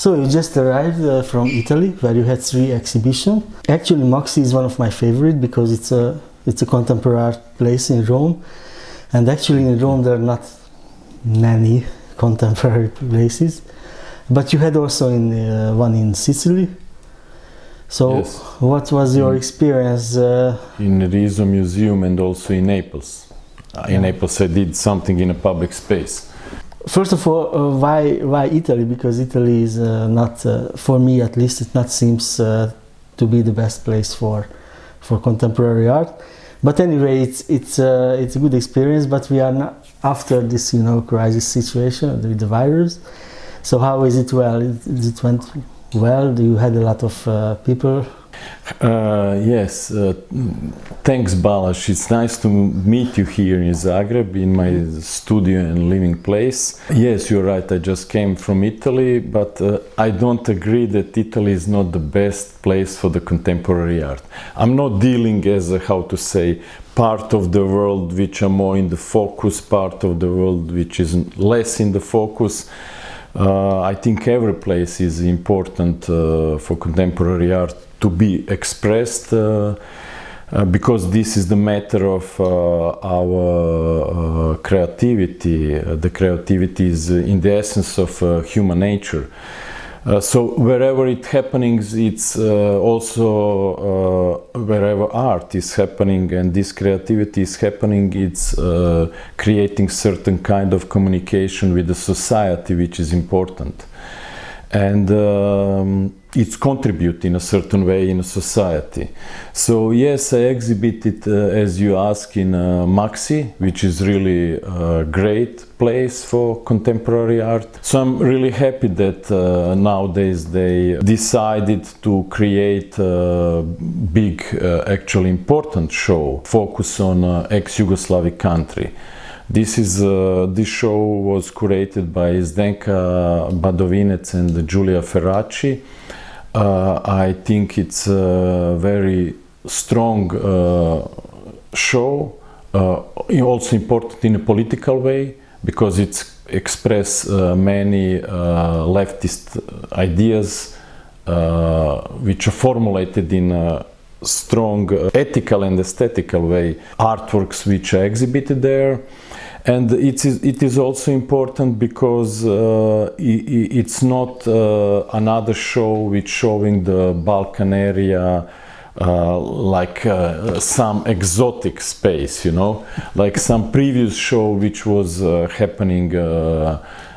So you just arrived from Italy, where you had 3 exhibitions. Actually, Maxxi is one of my favorite because it's a contemporary art place in Rome, and actually in Rome there are not many contemporary places. But you had also one in Sicily. So yes. What was your experience? In the Riso Museum and also in Naples. In Naples I did something in a public space. First of all, why Italy? Because Italy is not, for me at least, it not seems to be the best place for contemporary art. But anyway, it's a good experience. But we are not after this, crisis situation with the virus. So how is it? Well, it went well. You had a lot of people. Yes, thanks Balázs. It's nice to meet you here in Zagreb, in my studio and living place. Yes, you're right, I just came from Italy, but I don't agree that Italy is not the best place for the contemporary art. I'm not dealing as a, how to say, part of the world which are more in the focus, part of the world which is less in the focus. I think every place is important for contemporary art to be expressed, because this is the matter of our creativity. The creativity is in the essence of human nature. So wherever it's happening, it's also wherever art is happening and this creativity is happening, it's creating certain kind of communication with the society, which is important. And it's contributing in a certain way in a society. So yes, I exhibited, as you ask, in Maxxi, which is really a great place for contemporary art. So I'm really happy that nowadays they decided to create a big, actually important show, focus on ex-Yugoslavic country. This show was curated by Zdenka Badovinec and Giulia Ferracci. I think it's a very strong show, also important in a political way, because it expresses many leftist ideas which are formulated in a strong ethical and aesthetical way. Artworks which are exhibited there. And it is also important because it's not another show which showing the Balkan area like some exotic space, like some previous show which was happening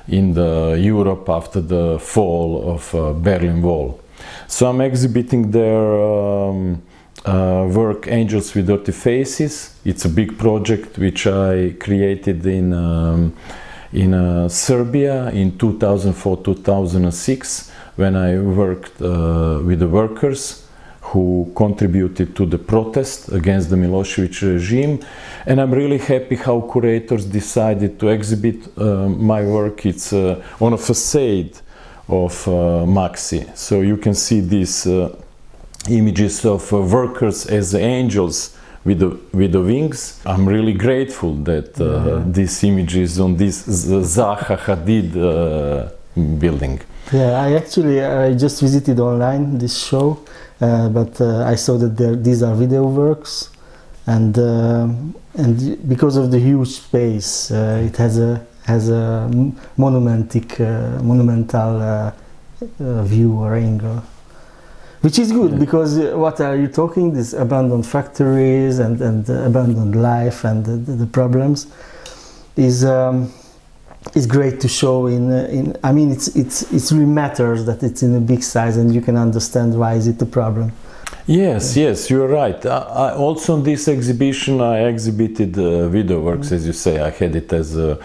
in the Europe after the fall of Berlin Wall. So I'm exhibiting there work Angels with Dirty Faces. It's a big project which I created in Serbia in 2004-2006 when I worked with the workers who contributed to the protest against the Milosevic regime. And I'm really happy how curators decided to exhibit my work. It's on a facade of Maxxi. So you can see these images of workers as angels with the wings. I'm really grateful that this image is on this Zaha Hadid building. Yeah, I just visited online this show, but I saw that these are video works, and because of the huge space, it has a monumental view or angle. Which is good, because what are you talking? These abandoned factories and abandoned life and the problems is great to show in. I mean, it really matters that it's in a big size and you can understand why is it a problem. Yes, yes, you're right. Also in this exhibition I exhibited video works, as you say. I had it as a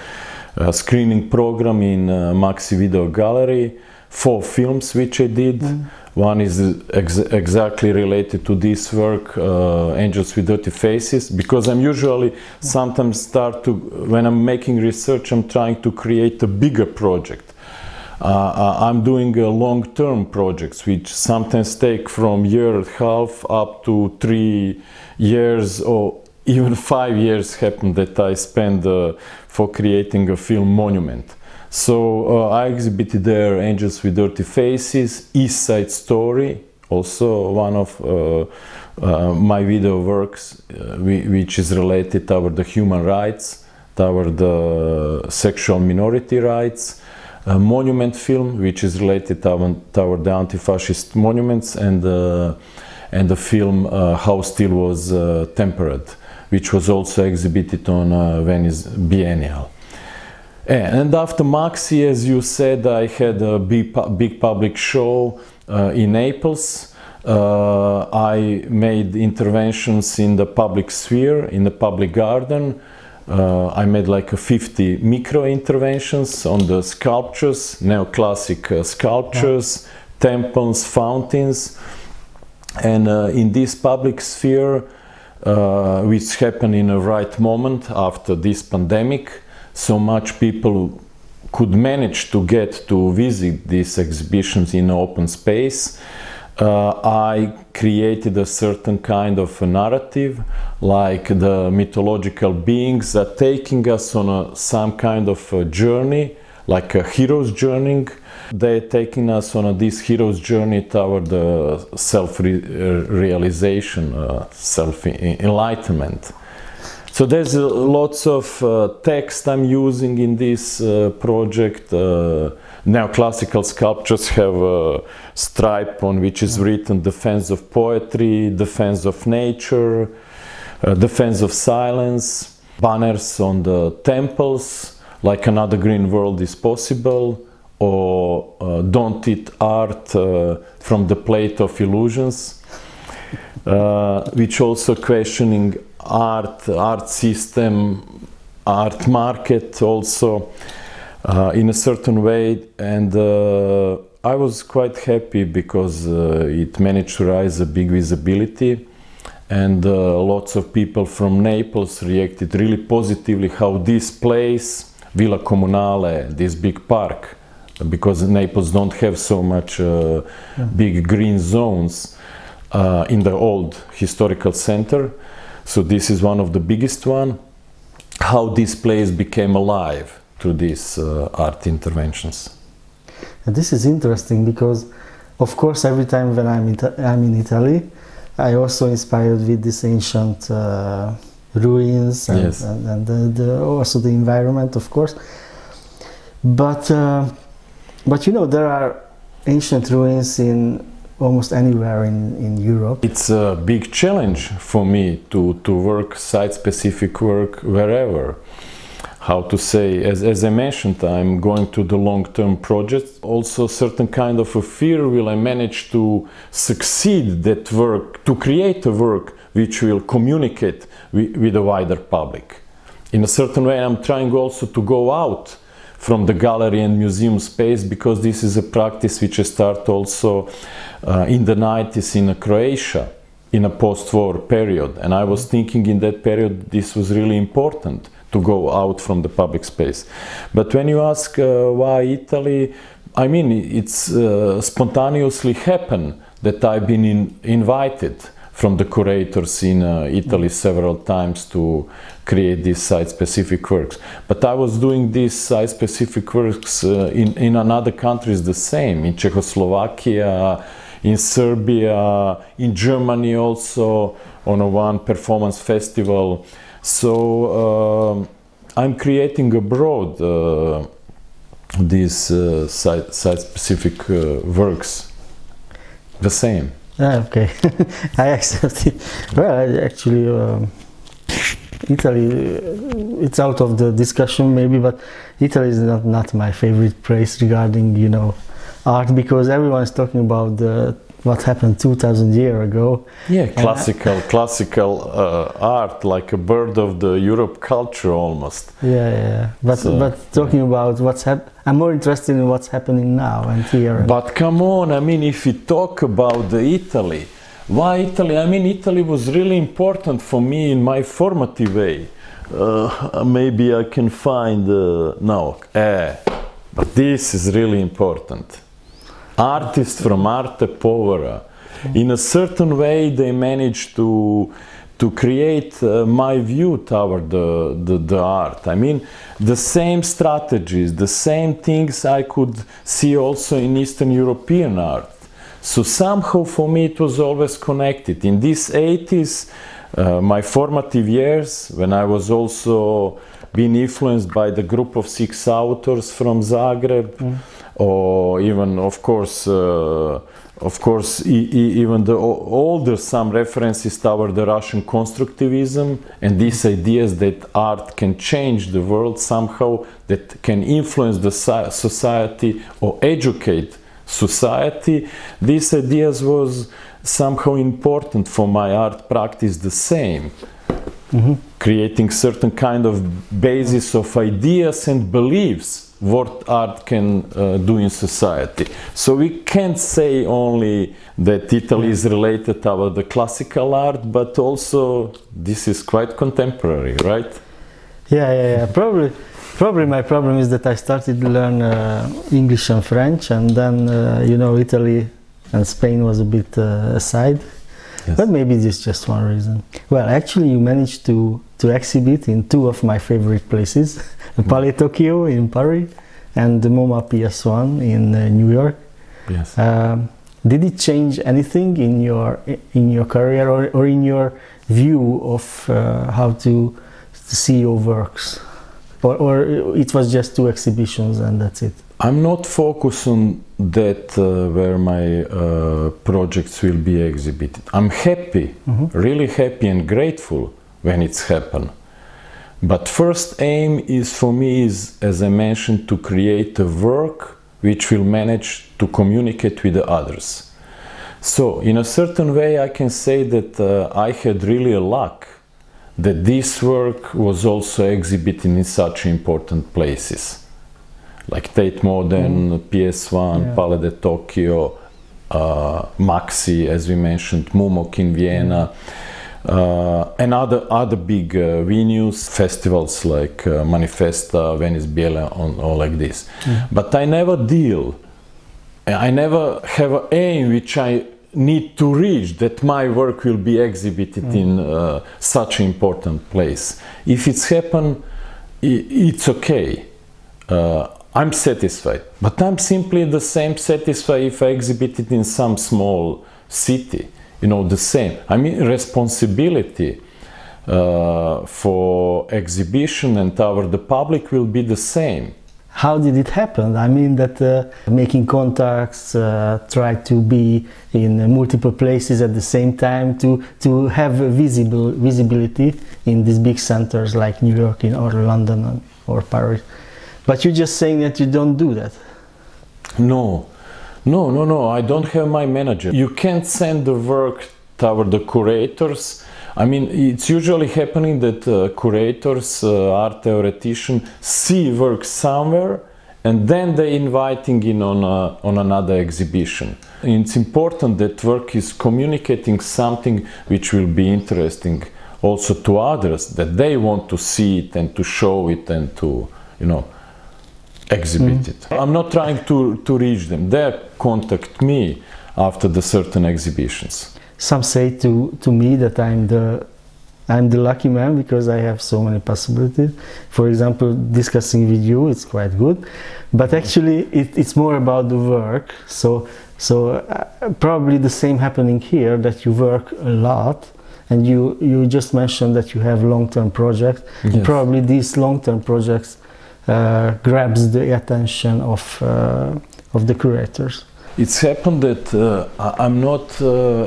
screening program in Maxxi Video Gallery. 4 films which I did. One is exactly related to this work, Angels with Dirty Faces, because I'm usually sometimes when I'm making research, I'm trying to create a bigger project. I'm doing long-term projects which sometimes take from year and a half up to 3 years, or even 5 years happen that I spend for creating a film monument. So I exhibited there Angels with Dirty Faces, East Side Story, also one of my video works, which is related toward the human rights, toward the sexual minority rights, a monument film, which is related toward the anti-fascist monuments, and the film How Steel Was Tempered, which was also exhibited on Venice Biennale. And after Maxxi, as you said, I had a big public show in Naples. I made interventions in the public sphere, in the public garden. I made like 50 micro interventions on the sculptures, neoclassic sculptures, temples, fountains. And in this public sphere, which happened in a right moment after this pandemic, so much people could manage to get to visit these exhibitions in open space. I created a certain kind of a narrative, like the mythological beings are taking us on some kind of a journey, like a hero's journey. They're taking us on this hero's journey toward the self-realization, self-enlightenment. So there's lots of text I'm using in this project. Neoclassical sculptures have a stripe on which is written defense of poetry, defense of nature, defense of silence, banners on the temples, like another green world is possible, or don't eat art from the plate of illusions, which also questioning art system, art market also in a certain way. And I was quite happy because it managed to rise a big visibility, and lots of people from Naples reacted really positively how this place, Villa Comunale, this big park, because Naples don't have so much big green zones in the old historical center. So this is one of the biggest one. How this place became alive through these art interventions. And this is interesting because, of course, every time when I'm in Italy, I also inspired with these ancient ruins and, yes. and also the environment, of course. But you know, there are ancient ruins in almost anywhere in Europe. It's a big challenge for me to work site-specific work wherever. How to say, as I mentioned, I'm going to the long-term project. Also certain kind of a fear, will I manage to succeed that work, to create a work which will communicate with a wider public. In a certain way, I'm trying also to go out from the gallery and museum space, because this is a practice which I start also in the 90s in Croatia, in a post-war period. And I was thinking in that period this was really important, to go out from the public space. But when you ask why Italy, I mean, it's spontaneously happened that I've been invited from the curators in Italy several times to create these site-specific works. But I was doing these site-specific works in other countries the same, in Czechoslovakia, in Serbia, in Germany also, on one performance festival. So I'm creating abroad these site-specific works, the same. Okay, I accept it. Well, actually, Italy, it's out of the discussion maybe, but Italy is not my favorite place regarding, you know, art, because everyone is talking about what happened 2000 years ago. Yeah, classical art, like a bird of the Europe culture almost. Yeah. But talking about what's happening, I'm more interested in what's happening now and here. But come on, I mean, if we talk about Italy, why Italy? I mean, Italy was really important for me in my formative way. Maybe I can find but this is really important. Artists from Arte Povera, in a certain way they managed to to create my view toward the art. I mean, the same strategies, the same things I could see also in Eastern European art. So somehow for me it was always connected. In these 80s, my formative years, when I was also being influenced by the group of 6 authors from Zagreb, or even, of course, even the older some references toward the Russian constructivism and these ideas that art can change the world somehow, that can influence the society or educate society. These ideas was somehow important for my art practice the same. Creating certain kind of basis of ideas and beliefs what art can do in society. So we can't say only that Italy is related to the classical art, but also this is quite contemporary, right? Yeah. Probably my problem is that I started to learn English and French, and then you know, Italy and Spain was a bit aside. Yes. But maybe this is just one reason. Well, actually you managed to exhibit in 2 of my favorite places, Palais Tokyo in Paris and the Moma PS1 in New York. Yes. Did it change anything in your career or in your view of how to see your works? Or it was just 2 exhibitions and that's it? I'm not focused on that where my projects will be exhibited. I'm happy, really happy and grateful when it's happened. But first aim is for me is, as I mentioned, to create a work which will manage to communicate with the others. So in a certain way I can say that I had really a luck that this work was also exhibited in such important places. Like Tate Modern, PS1, Palais de Tokyo, Maxxi, as we mentioned, Moma in Vienna, and other big venues, festivals like Manifesta, Venice Biennale, or like this. But I never have an aim which I need to reach, that my work will be exhibited in such an important place. If it's happened, it's okay. I'm satisfied, but I'm simply the same satisfied if I exhibit it in some small city, you know, the same. I mean, responsibility for exhibition and toward the public will be the same. How did it happen? I mean that making contacts, try to be in multiple places at the same time to have visibility in these big centers like New York or London or Paris. But you're just saying that you don't do that. No, I don't have my manager. You can't send the work toward the curators. I mean, it's usually happening that curators, art theoreticians see work somewhere and then they're inviting in on another exhibition. And it's important that work is communicating something which will be interesting also to others, that they want to see it and to show it and to, you know, exhibit it. I'm not trying to reach them. They contact me after the certain exhibitions. Some say to me that I'm the lucky man because I have so many possibilities. For example, discussing with you, it's quite good. But actually, it's more about the work. So probably the same happening here, that you work a lot. And you just mentioned that you have long-term projects. Yes. Probably these long-term projects grabs the attention of the curators. It's happened that I'm not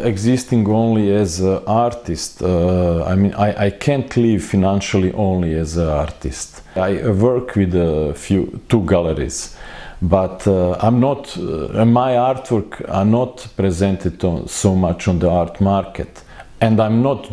existing only as an artist. I mean, I can't live financially only as an artist. I work with 2 galleries, but I'm not. My artwork are not presented so much on the art market, and I'm not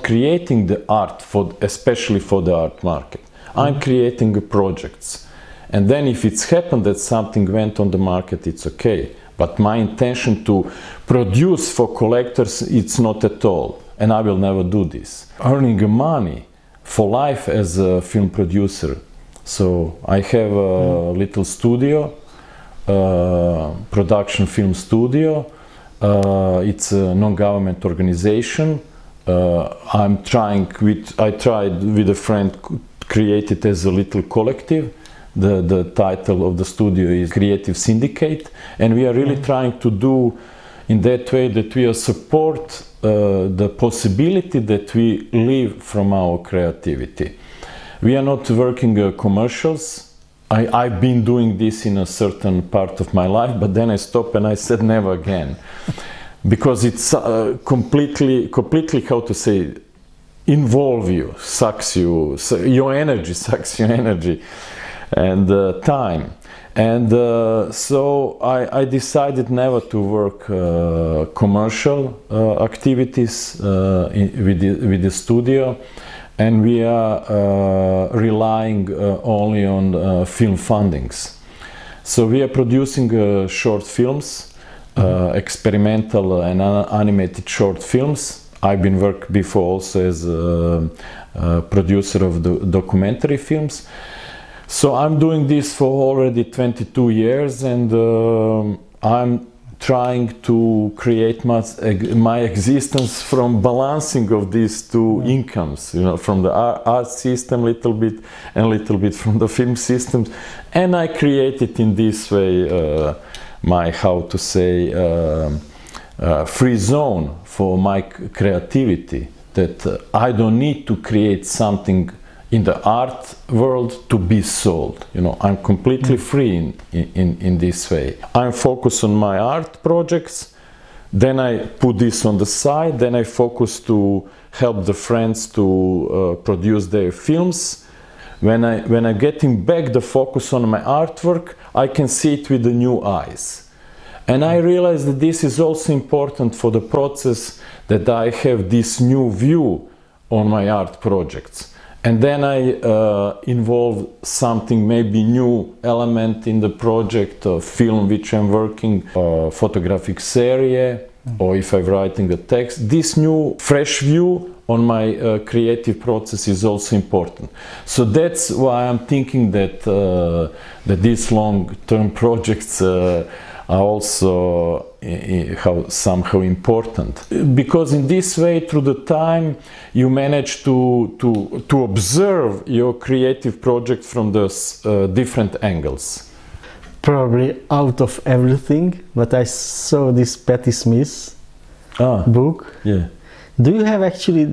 creating the art especially for the art market. I'm creating projects. And then if it's happened that something went on the market, it's okay. But my intention to produce for collectors, it's not at all. And I will never do this. Earning money for life as a film producer. So I have a little studio, production film studio. It's a non-government organization I tried with a friend, create it as a little collective. The title of the studio is Creative Syndicate, and we are really trying to do in that way that we support the possibility that we live from our creativity. We are not working commercials. I've been doing this in a certain part of my life, but then I stopped and I said never again. Because it's completely, how to say, involve you, sucks you, your energy sucks your energy and time. And so I decided never to work commercial activities with the studio, and we are relying only on film fundings. So we are producing short films, experimental and animated short films. I've been working before also as a producer of the documentary films. So I'm doing this for already 22 years, and I'm trying to create my existence from balancing of these two incomes, you know, from the art system a little bit and a little bit from the film systems. And I created in this way my, how to say, free zone for my creativity, that I don't need to create something in the art world to be sold. You know, I'm completely free in this way. I'm focused on my art projects, then I put this on the side, then I focus to help the friends to produce their films. When I'm getting back the focus on my artwork, I can see it with the new eyes. And I realize that this is also important for the process, that I have this new view on my art projects. And then I involve something, maybe new element in the project, a film which I'm working, photographic series, or if I'm writing a text. This new fresh view on my creative process is also important. So that's why I'm thinking that, that these long-term projects are also somehow important, because in this way, through the time, you manage to observe your creative project from the different angles. Probably out of everything, but I saw this Patti Smith book. Yeah. Do you have actually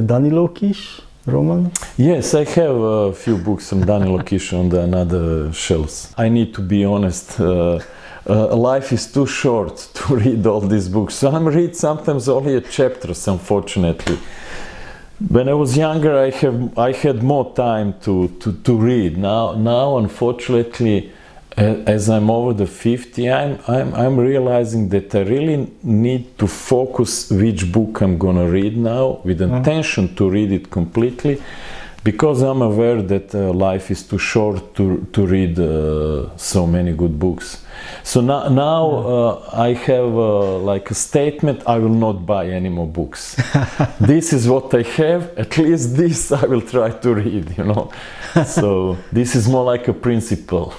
Danilo Kish, Roman? Yes, I have a few books from Danilo Kish on the another shelves. I need to be honest. Life is too short to read all these books, so I'm read sometimes only a chapters, unfortunately. When I was younger, I had more time to read. Now, unfortunately, as I'm over the 50, I'm realizing that I really need to focus which book I'm gonna read now, with intention to read it completely, because I'm aware that life is too short to read so many good books. So now I have like a statement: I will not buy any more books. This is what I have. At least this I will try to read, you know. So this is more like a principle.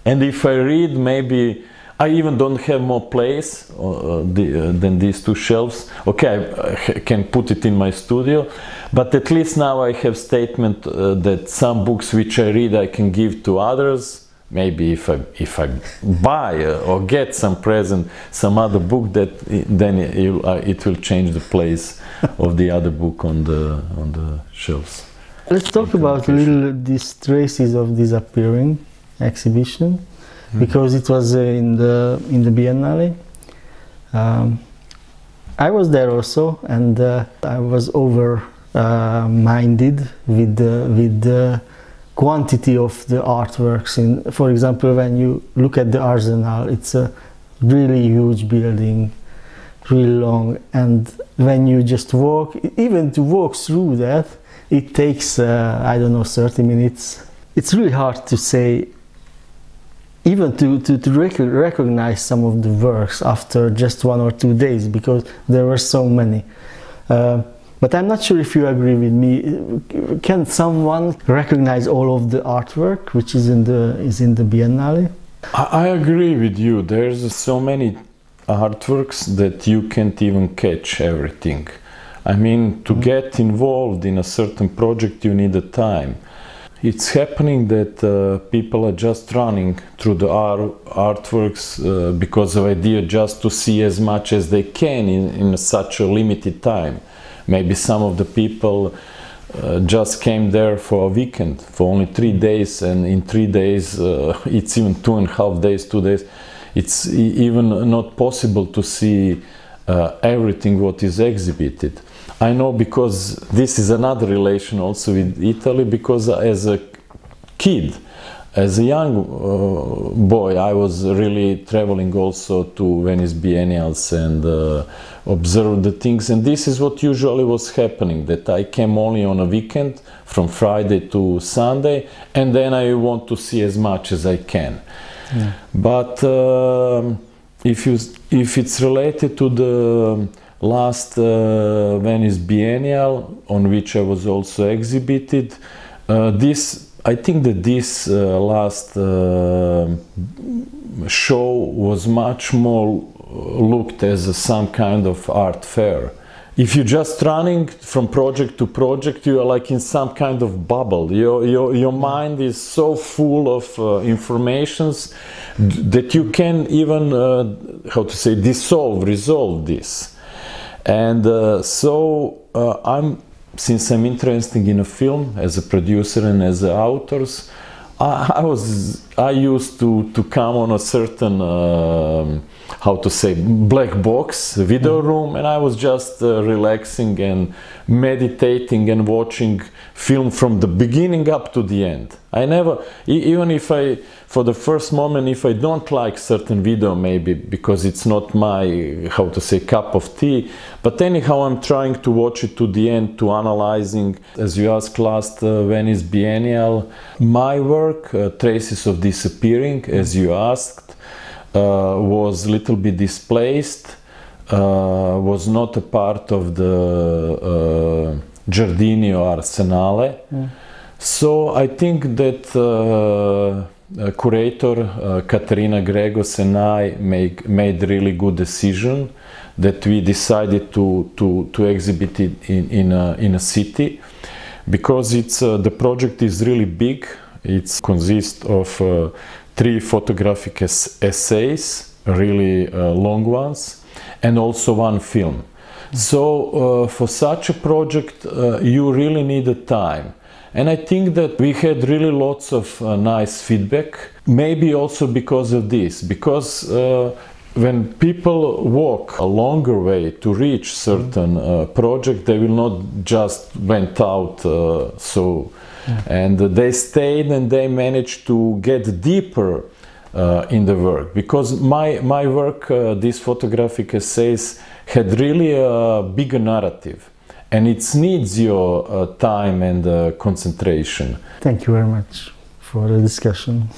And if I read, maybe I even don't have more place than these two shelves. Okay, I can put it in my studio, but at least now I have statement that some books which I read I can give to others. Maybe if I buy or get some present, some other book, that then it will change the place of the other book on the shelves. Let's talk about a little these traces of disappearing exhibition, because it was in the Biennale. I was there also, and I was minded with the quantity of the artworks. For example, when you look at the Arsenal, it's a really huge building, really long, and when you just walk, even to walk through that, it takes I don't know, 30 minutes. It's really hard to say, even to recognize some of the works after just 1 or 2 days, because there were so many. But I'm not sure if you agree with me. Can someone recognize all of the artwork which is in the Biennale? I agree with you. There's so many artworks that you can't even catch everything. I mean, to get involved in a certain project, you need a time. It's happening that people are just running through the artworks because of idea just to see as much as they can in such a limited time. Maybe some of the people just came there for a weekend, for only 3 days, and in 3 days, it's even 2.5 days, 2 days. It's even not possible to see everything what is exhibited. I know because this is another relation also with Italy, because as a kid, as a young boy, I was really traveling also to Venice Biennales and observed the things, and this is what usually was happening, that I came only on a weekend from Friday to Sunday, and then I want to see as much as I can. Yeah. But if it's related to the last Venice Biennale, on which I was also exhibited, I think that this last show was much more looked as some kind of art fair. If you're just running from project to project, you are like in some kind of bubble. Your mind is so full of informations that you can even, resolve this. And since I'm interested in a film as a producer and as an author, I used to come on a certain black box video room, and I was just relaxing and meditating and watching film from the beginning up to the end. I never, even if for the first moment, if I don't like certain video, maybe because it's not my, cup of tea, but anyhow I'm trying to watch it to the end, to analyzing. As you asked last Venice Biennale, my work, Traces of Disappearing, as you asked, was a little bit displaced, was not a part of the Giardino Arsenale. Mm. So I think that curator Katerina Gregos and I made really good decision that we decided to exhibit it in a city, because the project is really big. It consists of 3 photographic essays, really long ones, and also 1 film. So for such a project you really need a time. And I think that we had really lots of nice feedback, maybe also because of this, because when people walk a longer way to reach certain project, they will not just went out and they stayed and they managed to get deeper in the work, because my work, these photographic essays, had really a bigger narrative, and it needs your time and concentration. Thank you very much for the discussion.